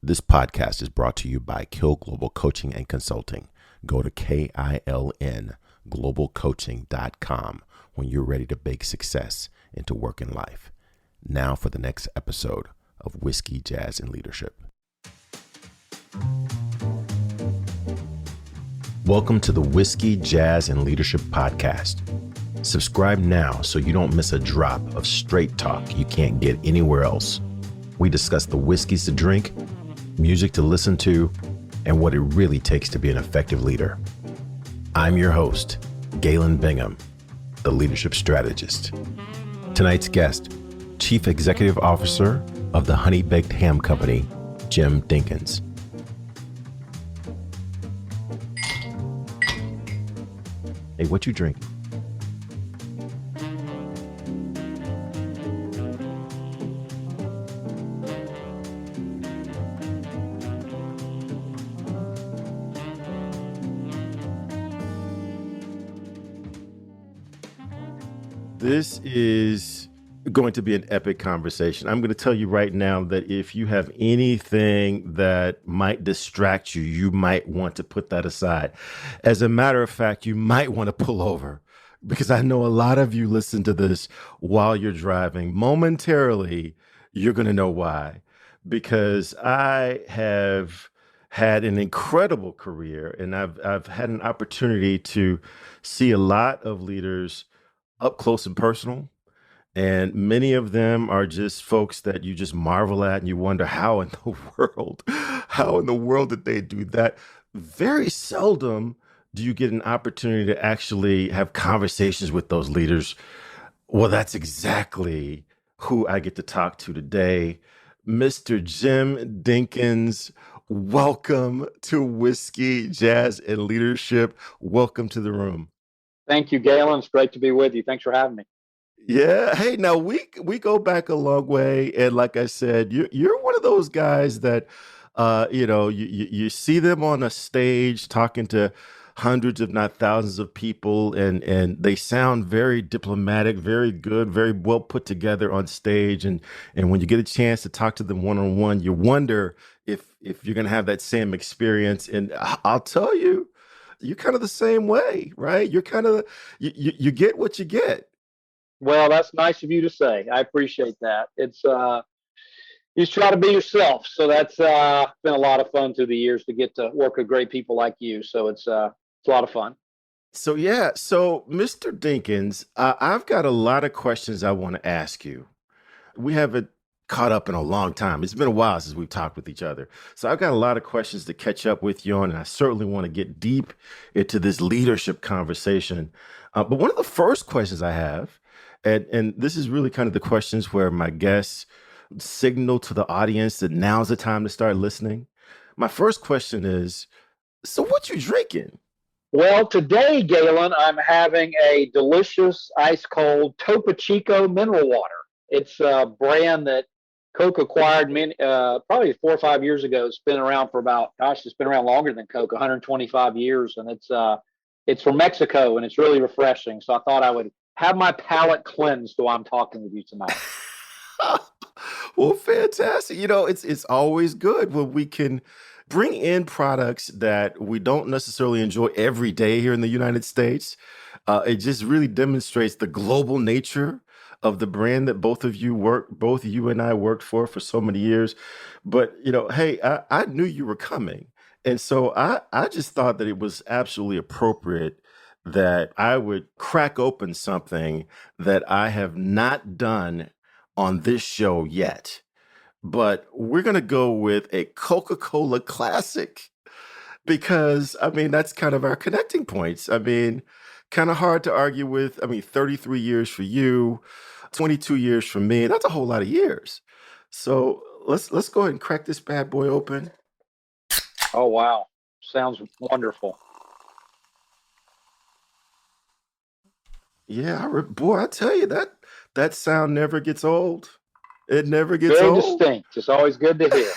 This podcast is brought to you by Kill Global Coaching and Consulting. Go to KILN globalcoaching.com when you're ready to bake success into work and life. Now for the next episode of Whiskey, Jazz, and Leadership. Welcome to the Whiskey, Jazz, and Leadership Podcast. Subscribe now so you don't miss a drop of straight talk you can't get anywhere else. We discuss the whiskeys to drink, music to listen to, and what it really takes to be an effective leader. I'm your host, Galen Bingham, the leadership strategist. Tonight's guest, Chief Executive Officer of the Honey Baked Ham Company, Jim Dinkins. Hey, what you drink? This is going to be an epic conversation. I'm going to tell you right now that if you have anything that might distract you, you might want to put that aside. As a matter of fact, you might want to pull over because I know a lot of you listen to this while you're driving. Momentarily, you're going to know why. Because I have had an incredible career and I've had an opportunity to see a lot of leaders up close and personal. And many of them are just folks that you just marvel at and you wonder how in the world did they do that? Very seldom do you get an opportunity to actually have conversations with those leaders. Well, that's exactly who I get to talk to today. Mr. Jim Dinkins, welcome to Whiskey, Jazz, and Leadership. Welcome to the room. Thank you, Galen. It's great to be with you. Thanks for having me. Yeah. Hey, now we go back a long way, and like I said, you're one of those guys that, you see them on a stage talking to hundreds, if not thousands, of people, and they sound very diplomatic, very good, very well put together on stage, and when you get a chance to talk to them one on one, you wonder if you're going to have that same experience. And I'll tell you. You're kind of the same way, right? You're kind of, you get what you get. Well, that's nice of you to say. I appreciate that. It's, you just try to be yourself. So that's been a lot of fun through the years to get to work with great people like you. So it's a lot of fun. So, Mr. Dinkins, I've got a lot of questions I want to ask you. We haven't caught up in a long time. It's been a while since we've talked with each other. So I've got a lot of questions to catch up with you on, and I certainly want to get deep into this leadership conversation. But one of the first questions I have, and this is really kind of the questions where my guests signal to the audience that now's the time to start listening. My first question is, so what you drinking? Well, today, Galen, I'm having a delicious ice cold Topo Chico mineral water. It's a brand that Coke acquired probably 4 or 5 years ago. It's been around for it's been around longer than Coke, 125 years. And it's from Mexico and it's really refreshing. So I thought I would have my palate cleansed while I'm talking with you tonight. Well, fantastic. It's always good when we can bring in products that we don't necessarily enjoy every day here in the United States. It just really demonstrates the global nature of the brand that both you and I worked for so many years. But, hey, I knew you were coming. And so I just thought that it was absolutely appropriate that I would crack open something that I have not done on this show yet. But we're going to go with a Coca-Cola classic because, that's kind of our connecting points. Kind of hard to argue with. 33 years for you, 22 years for me. That's a whole lot of years. So let's go ahead and crack this bad boy open. Oh, wow. Sounds wonderful. Yeah, I tell you that sound never gets old. It never gets Very old. distinct. It's always good to hear.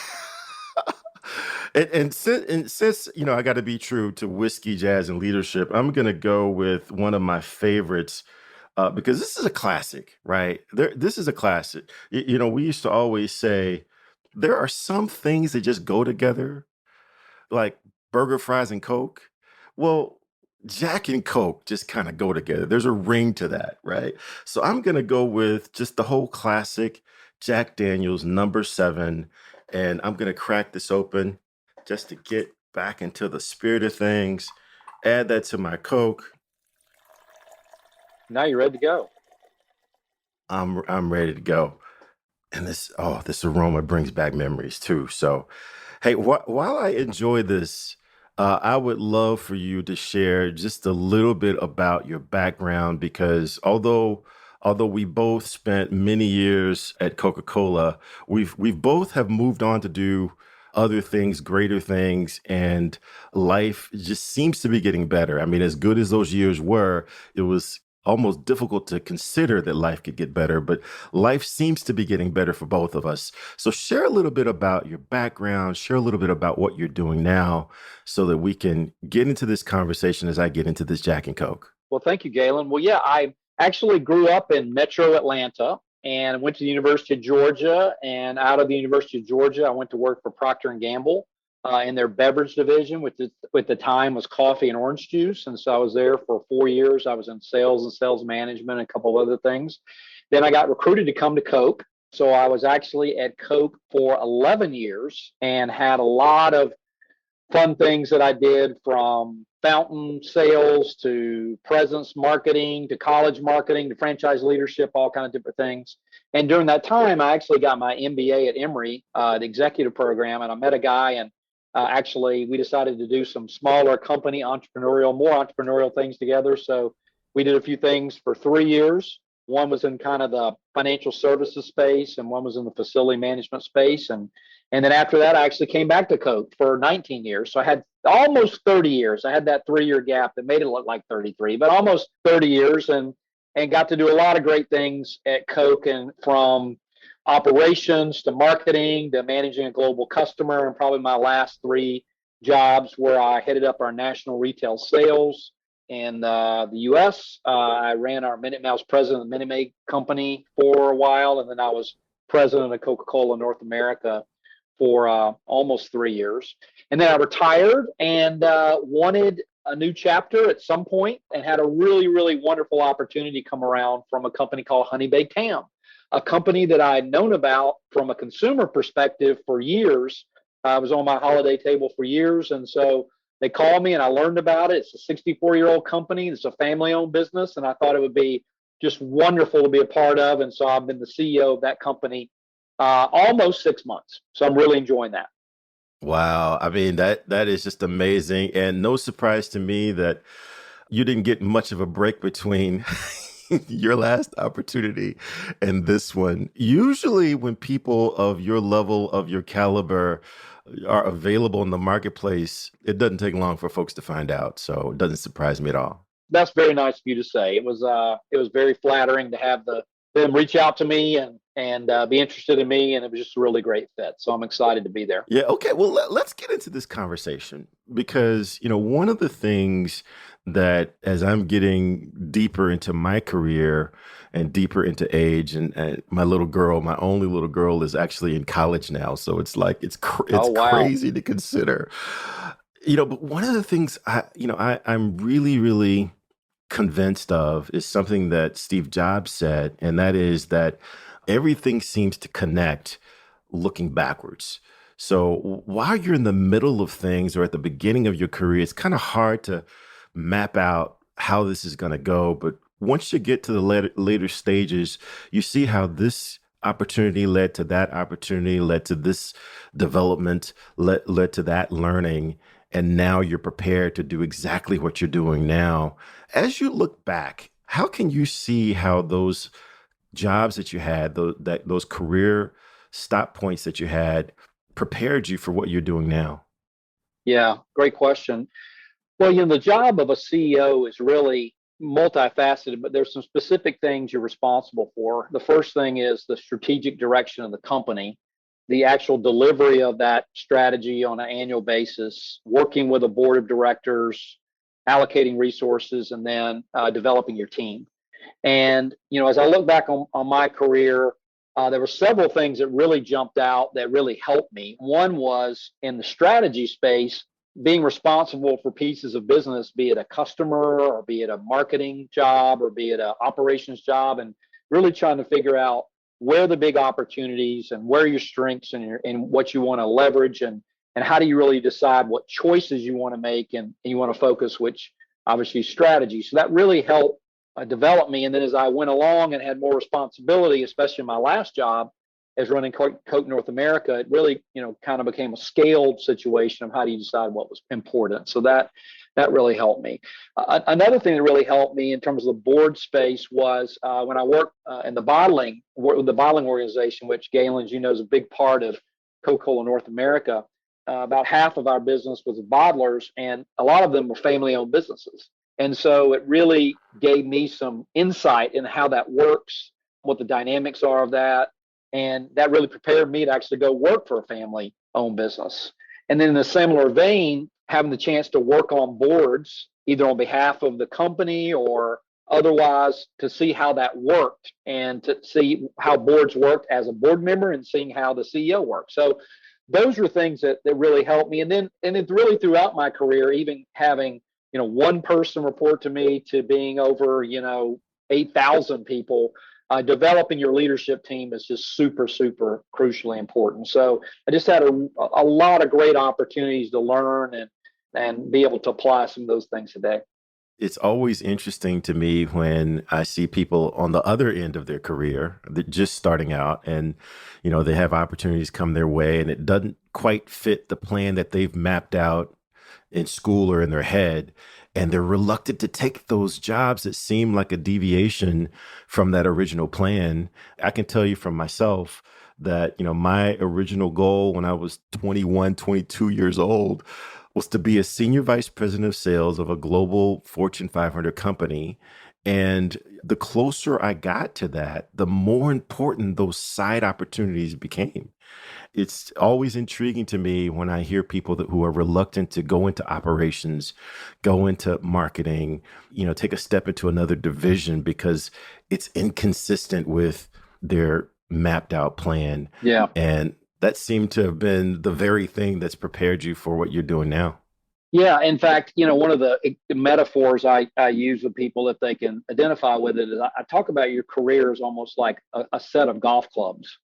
And since I got to be true to Whiskey, Jazz, and Leadership, I'm going to go with one of my favorites because this is a classic, right? This is a classic. We used to always say there are some things that just go together, like burger, fries, and Coke. Well, Jack and Coke just kind of go together. There's a ring to that, right? So I'm going to go with just the whole classic Jack Daniels number 7. And I'm going to crack this open just to get back into the spirit of things. Add that to my Coke. Now you're ready to go. I'm ready to go. And this aroma brings back memories too. So, hey, while I enjoy this, I would love for you to share just a little bit about your background because although we both spent many years at Coca-Cola, we've both have moved on to do other things, greater things, and life just seems to be getting better. I mean, as good as those years were, it was almost difficult to consider that life could get better, but life seems to be getting better for both of us. So share a little bit about your background, share a little bit about what you're doing now so that we can get into this conversation as I get into this Jack and Coke. Well, thank you, Galen. Well, yeah, I actually grew up in Metro Atlanta and went to the University of Georgia. And out of the University of Georgia, I went to work for Procter and Gamble in their beverage division, which at the time was coffee and orange juice. And so I was there for 4 years. I was in sales and sales management, and a couple of other things. Then I got recruited to come to Coke. So I was actually at Coke for 11 years and had a lot of fun things that I did, from fountain sales to presence marketing to college marketing to franchise leadership, all kind of different things. And during that time, I actually got my MBA at Emory, the executive program, and I met a guy, and actually we decided to do some smaller company more entrepreneurial things together. So we did a few things for 3 years. One was in kind of the financial services space, and one was in the facility management space. And then after that, I actually came back to Coke for 19 years. So I had almost 30 years. I had that 3 year gap that made it look like 33, but almost 30 years, and got to do a lot of great things at Coke, and from operations to marketing to managing a global customer. And probably my last three jobs where I headed up our national retail sales in the U.S. I ran our Minute Mouse, president of the Minute Maid Company for a while, and then I was president of Coca-Cola North America for almost 3 years. And then I retired and wanted a new chapter at some point, and had a really, really wonderful opportunity come around from a company called Honey Baked Ham, a company that I had known about from a consumer perspective for years. I was on my holiday table for years. And so they called me and I learned about it. It's a 64-year-old company. It's a family-owned business. And I thought it would be just wonderful to be a part of. And so I've been the CEO of that company almost 6 months. So I'm really enjoying that. Wow. I mean, that is just amazing. And no surprise to me that you didn't get much of a break between your last opportunity and this one. Usually, when people of your level, of your caliber, are available in the marketplace, it doesn't take long for folks to find out. So it doesn't surprise me at all. That's very nice of you to say. It was very flattering to have them reach out to me and be interested in me, and it was just a really great fit. So I'm excited to be there. Yeah. Okay. Well, let's get into this conversation because, one of the things that as I'm getting deeper into my career and deeper into age, and my little girl, my only little girl, is actually in college now. So it's like, it's Oh, wow. crazy to consider, but one of the things I'm really, really convinced of is something that Steve Jobs said, and that is that everything seems to connect looking backwards. So while you're in the middle of things or at the beginning of your career, it's kind of hard to map out how this is going to go. But once you get to the later stages, you see how this opportunity led to that opportunity, led to this development, led to that learning. And now you're prepared to do exactly what you're doing now. As you look back, how can you see how those jobs that you had, those career stop points that you had, prepared you for what you're doing now? Yeah, great question. Well, the job of a CEO is really multifaceted, but there's some specific things you're responsible for. The first thing is the strategic direction of the company, the actual delivery of that strategy on an annual basis, working with a board of directors, allocating resources, and then developing your team. And as I look back on my career, There were several things that really jumped out that really helped me. One was in the strategy space, being responsible for pieces of business, be it a customer or be it a marketing job or be it an operations job, and really trying to figure out where the big opportunities and where your strengths and what you want to leverage and how do you really decide what choices you want to make and you want to focus, which obviously strategy. So that really helped develop me. And then as I went along and had more responsibility, especially in my last job as running Coke North America, it really, kind of became a scaled situation of how do you decide what was important. So that really helped me. Another thing that really helped me in terms of the board space was when I worked in the bottling organization, which Galen, as you know, is a big part of Coca-Cola North America. About half of our business was bottlers, and a lot of them were family-owned businesses. And so it really gave me some insight in how that works, what the dynamics are of that. And that really prepared me to actually go work for a family-owned business. And then in a similar vein, having the chance to work on boards, either on behalf of the company or otherwise, to see how that worked and to see how boards worked as a board member and seeing how the CEO worked. So those are things that really helped me. And then it's really throughout my career, even having, one person report to me to being over, 8,000 people, developing your leadership team is just super, super crucially important. So I just had a lot of great opportunities to learn and be able to apply some of those things today. It's always interesting to me when I see people on the other end of their career, they're just starting out and, they have opportunities come their way and it doesn't quite fit the plan that they've mapped out in school or in their head. And they're reluctant to take those jobs that seem like a deviation from that original plan. I can tell you from myself that, my original goal when I was 21, 22 years old was to be a senior vice president of sales of a global Fortune 500 company. And the closer I got to that, the more important those side opportunities became. It's always intriguing to me when I hear people who are reluctant to go into operations, go into marketing, take a step into another division because it's inconsistent with their mapped out plan. Yeah. And that seemed to have been the very thing that's prepared you for what you're doing now. Yeah. In fact, one of the metaphors I use with people, if they can identify with it, is I talk about your career as almost like a set of golf clubs.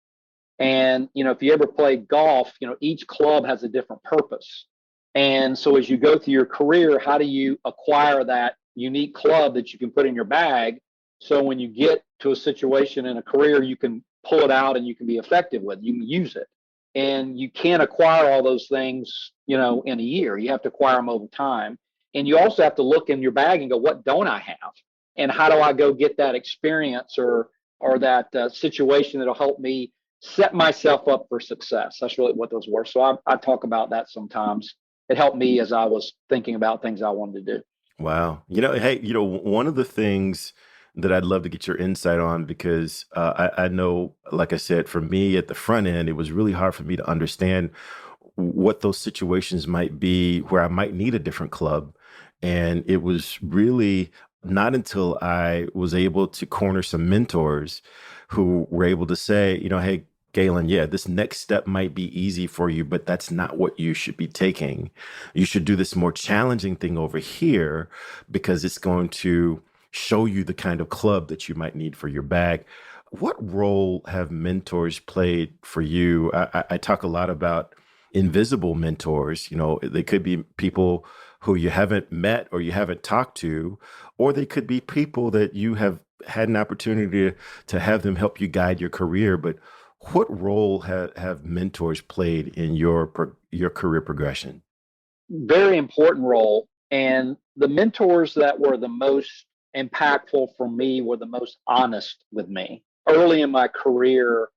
And, if you ever played golf, each club has a different purpose. And so as you go through your career, how do you acquire that unique club that you can put in your bag? So when you get to a situation in a career, you can pull it out and you can be effective with it. You can use it. And you can't acquire all those things, in a year. You have to acquire them over time. And you also have to look in your bag and go, what don't I have? And how do I go get that experience or that situation that'll help me set myself up for success? That's really what those were. So I talk about that sometimes. It helped me as I was thinking about things I wanted to do. Wow. Hey, one of the things that I'd love to get your insight on, because I know, like I said, for me at the front end, it was really hard for me to understand what those situations might be where I might need a different club. And it was really not until I was able to corner some mentors who were able to say, hey, Galen, yeah, this next step might be easy for you, but that's not what you should be taking. You should do this more challenging thing over here because it's going to show you the kind of club that you might need for your bag. What role have mentors played for you? I talk a lot about invisible mentors. They could be people who you haven't met or you haven't talked to, or they could be people that you have had an opportunity to have them help you guide your career. But what role have mentors played in your career progression? Very important role. And the mentors that were the most impactful for me were the most honest with me. Early in my career,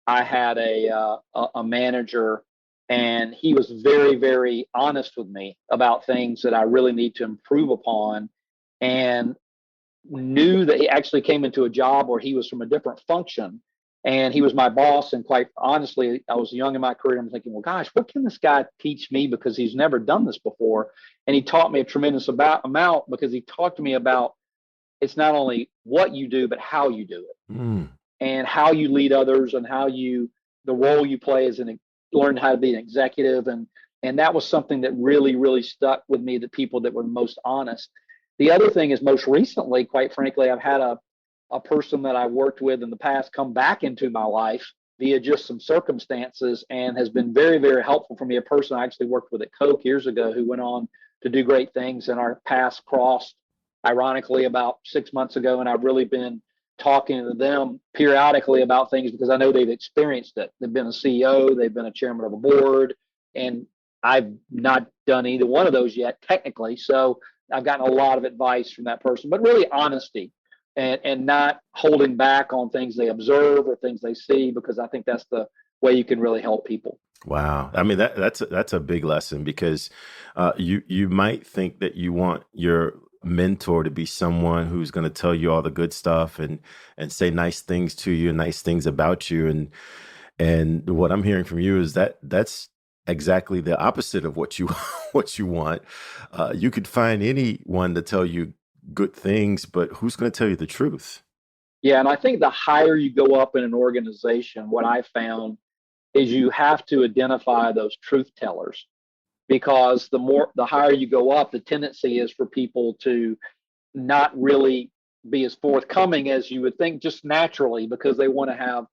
I had a manager, and he was very, very honest with me about things that I really need to improve upon, and knew that he actually came into a job where he was from a different function and he was my boss. And quite honestly, I was young in my career. I'm thinking, well, gosh, what can this guy teach me? Because he's never done this before. And he taught me a tremendous amount because he talked to me about it's not only what you do, but how you do it. and how you lead others and the role you play as learn how to be an executive. And that was something that really, really stuck with me, the people that were most honest. The other thing is, most recently, quite frankly, I've had a person that I worked with in the past come back into my life via just some circumstances and has been very, very helpful for me. A person I actually worked with at Coke years ago who went on to do great things, and our paths crossed, ironically, about 6 months ago. And I've really been talking to them periodically about things because I know they've experienced it. They've been a CEO, they've been a chairman of a board, and I've not done either one of those yet, technically. So I've gotten a lot of advice from that person, but really honesty and not holding back on things they observe or things they see, because I think that's the way you can really help people. Wow. I mean, that's a big lesson because you might think that you want your mentor to be someone who's going to tell you all the good stuff and say nice things to you and nice things about you. And what I'm hearing from you is that that's exactly the opposite of what you what you want. You could find anyone to tell you good things, but who's going to tell you the truth? Yeah, and I think the higher you go up in an organization, what I found is you have to identify those truth tellers, because the higher you go up, the tendency is for people to not really be as forthcoming as you would think, just naturally, because they want to have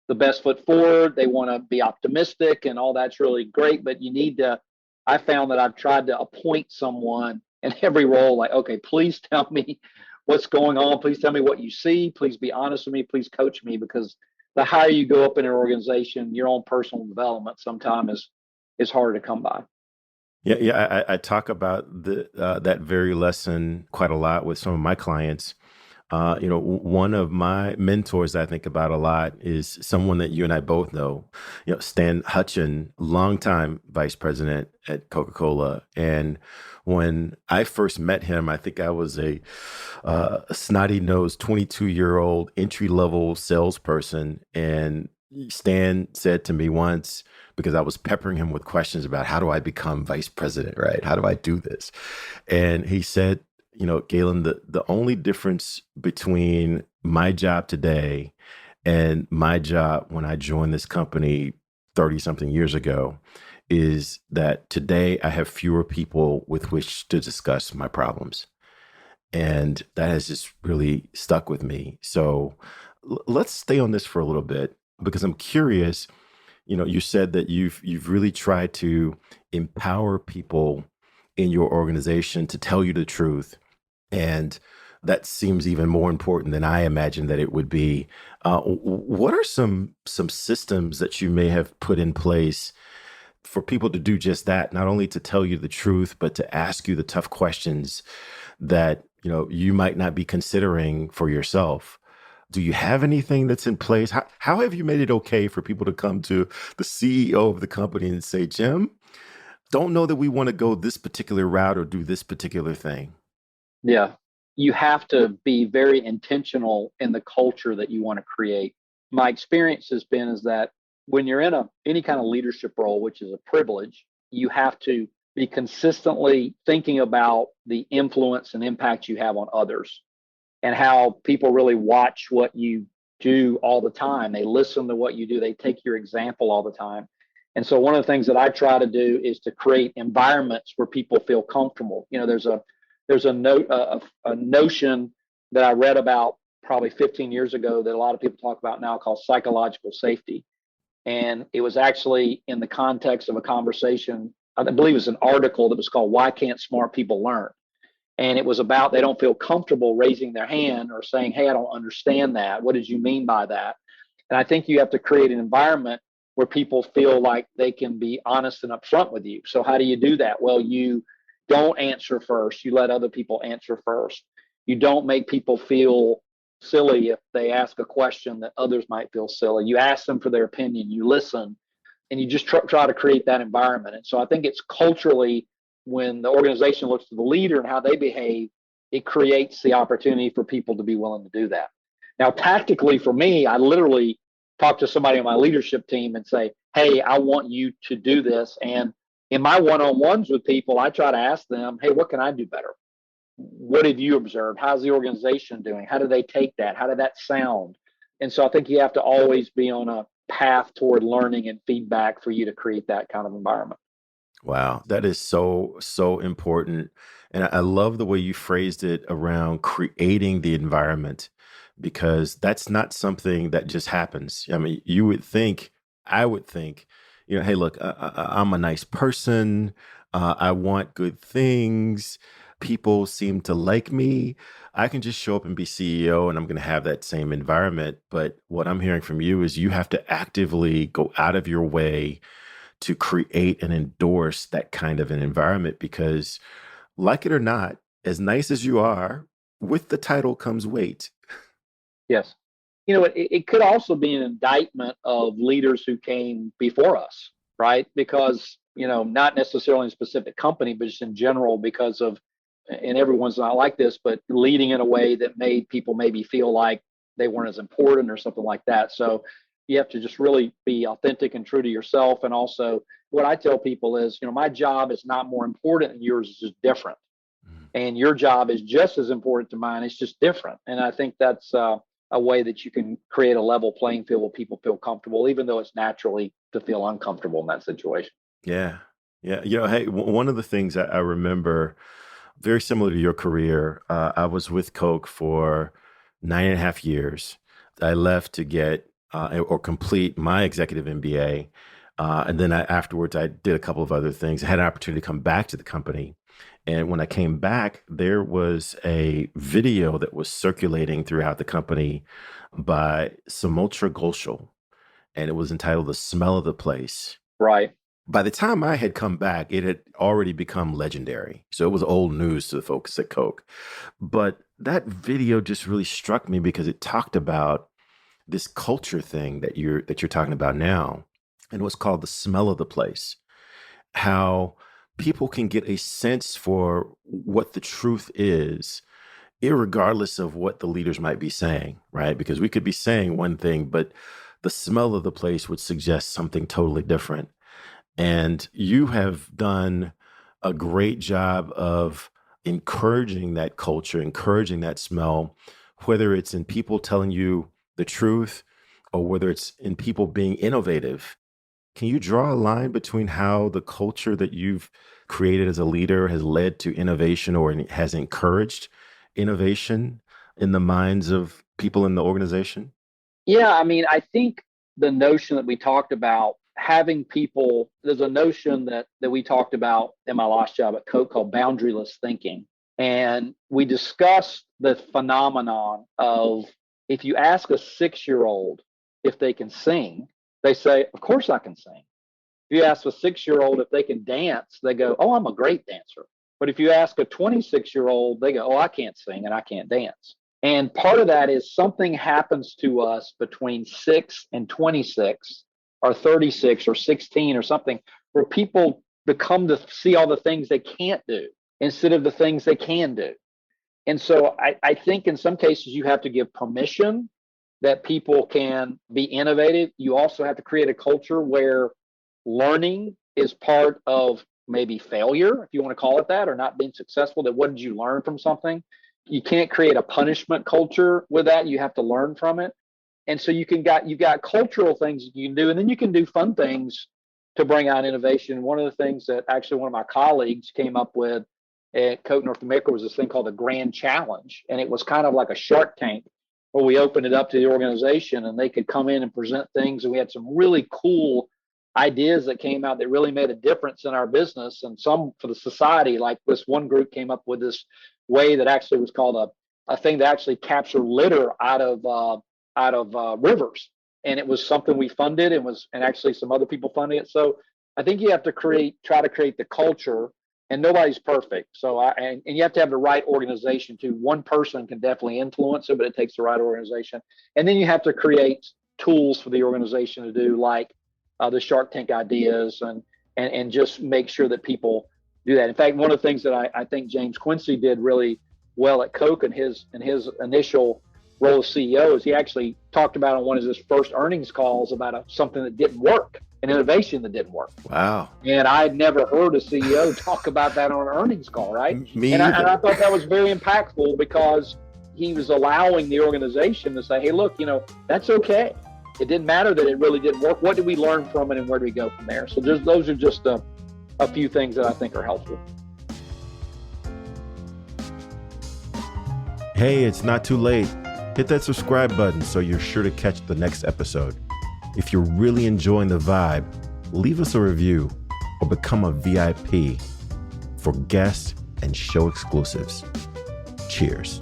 the best foot forward, they want to be optimistic, and all that's really great. But you need to, I found that I've tried to appoint someone in every role, like, okay, please tell me what's going on, please tell me what you see, please be honest with me, please coach me, because the higher you go up in an organization, your own personal development sometimes is harder to come by. Yeah. I talk about that very lesson quite a lot with some of my clients. One of my mentors I think about a lot is someone that you and I both know. Stan Hutchin, longtime vice president at Coca-Cola, and when I first met him, I think I was a snotty-nosed 22-year-old entry-level salesperson, and Stan said to me once, because I was peppering him with questions about how do I become vice president, right? How do I do this? And he said, Galen, the only difference between my job today and my job when I joined this company 30 something years ago is that today I have fewer people with which to discuss my problems. And that has just really stuck with me. So let's stay on this for a little bit because I'm curious. You said that you've really tried to empower people in your organization to tell you the truth, and that seems even more important than I imagined that it would be. What are some systems that you may have put in place for people to do just that, not only to tell you the truth, but to ask you the tough questions that you might not be considering for yourself? Do you have anything that's in place? How have you made it okay for people to come to the CEO of the company and say, Jim, don't know that we want to go this particular route or do this particular thing? Yeah. You have to be very intentional in the culture that you want to create. My experience has been is that when you're in any kind of leadership role, which is a privilege, you have to be consistently thinking about the influence and impact you have on others, and how people really watch what you do all the time. They listen to what you do. They take your example all the time. And so one of the things that I try to do is to create environments where people feel comfortable. There's a notion that I read about probably 15 years ago that a lot of people talk about now called psychological safety. And it was actually in the context of a conversation, I believe it was an article that was called Why Can't Smart People Learn? And it was about they don't feel comfortable raising their hand or saying, hey, I don't understand that. What did you mean by that? And I think you have to create an environment where people feel like they can be honest and upfront with you. So how do you do that? Well, you don't answer first. You let other people answer first. You don't make people feel silly if they ask a question that others might feel silly. You ask them for their opinion. You listen, and you just try to create that environment. And so I think it's culturally, when the organization looks to the leader and how they behave, it creates the opportunity for people to be willing to do that. Now, tactically for me, I literally talk to somebody on my leadership team and say, hey, I want you to do this. And in my one-on-ones with people, I try to ask them, hey, what can I do better? What have you observed? How's the organization doing? How do they take that? How did that sound? And so I think you have to always be on a path toward learning and feedback for you to create that kind of environment. Wow, that is so, so important. And I love the way you phrased it around creating the environment, because that's not something that just happens. I mean, you would think, I would think, hey, look, I'm a nice person. I want good things. People seem to like me. I can just show up and be CEO and I'm going to have that same environment. But what I'm hearing from you is you have to actively go out of your way to create and endorse that kind of an environment, because like it or not, as nice as you are, with the title comes weight. Yes. It could also be an indictment of leaders who came before us, right? Because, not necessarily in a specific company, but just in general, because of, and everyone's not like this, but leading in a way that made people maybe feel like they weren't as important or something like that. So you have to just really be authentic and true to yourself. And also, what I tell people is, my job is not more important than yours, it's just different. And your job is just as important to mine, it's just different. And I think that's a way that you can create a level playing field where people feel comfortable, even though it's naturally to feel uncomfortable in that situation. Yeah. Yeah. Hey, one of the things I remember very similar to your career, I was with Coke for 9.5 years. I left to get or complete my executive MBA. And then afterwards, I did a couple of other things. I had an opportunity to come back to the company. And when I came back, there was a video that was circulating throughout the company by Samotra Ghoshal, and it was entitled "The Smell of the Place." Right. By the time I had come back, it had already become legendary. So it was old news to the folks at Coke. But that video just really struck me because it talked about this culture thing that you're talking about now, and what's called the smell of the place. How people can get a sense for what the truth is, irregardless of what the leaders might be saying, right? Because we could be saying one thing, but the smell of the place would suggest something totally different. And you have done a great job of encouraging that culture, encouraging that smell, whether it's in people telling you the truth or whether it's in people being innovative. Can you draw a line between how the culture that you've created as a leader has led to innovation or has encouraged innovation in the minds of people in the organization? Yeah. I think the notion that we talked about, having people, there's a notion that we talked about in my last job at Coke called boundaryless thinking. And we discussed the phenomenon of, if you ask a 6-year-old if they can sing, they say, of course I can sing. If you ask a 6-year-old if they can dance, they go, oh, I'm a great dancer. But if you ask a 26-year-old, they go, oh, I can't sing and I can't dance. And part of that is something happens to us between 6 and 26 or 36 or 16 or something, where people become to see all the things they can't do instead of the things they can do. And so I think in some cases you have to give permission that people can be innovative. You also have to create a culture where learning is part of maybe failure, if you want to call it that, or not being successful. That, what did you learn from something? You can't create a punishment culture with that. You have to learn from it. And so you've got cultural things you can do, and then you can do fun things to bring out innovation. One of the things that actually one of my colleagues came up with at Coke North America was this thing called the Grand Challenge. And it was kind of like a Shark Tank where we opened it up to the organization and they could come in and present things. And we had some really cool ideas that came out that really made a difference in our business and some for the society. Like this one group came up with this way that actually was called a thing that actually captured litter out of rivers. And it was something we funded and actually some other people funded it. So I think you have to try to create the culture, and nobody's perfect. So and you have to have the right organization too. One person can definitely influence it, but it takes the right organization. And then you have to create tools for the organization to do, like the Shark Tank ideas, and just make sure that people do that. In fact, one of the things that I think James Quincy did really well at Coke in his initial role as CEO is he actually talked about on one of his first earnings calls about something that didn't work, an innovation that didn't work. Wow. And I had never heard a CEO talk about that on an earnings call, right? Me and either. I thought that was very impactful because he was allowing the organization to say, hey, look, that's okay. It didn't matter that it really didn't work. What did we learn from it, and where do we go from there? So those are just a few things that I think are helpful. Hey, it's not too late. Hit that subscribe button so you're sure to catch the next episode. If you're really enjoying the vibe, leave us a review or become a VIP for guest and show exclusives. Cheers.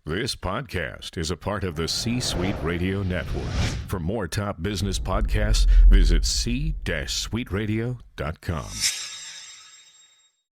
This podcast is a part of the C-Suite Radio Network. For more top business podcasts, visit c-suiteradio.com.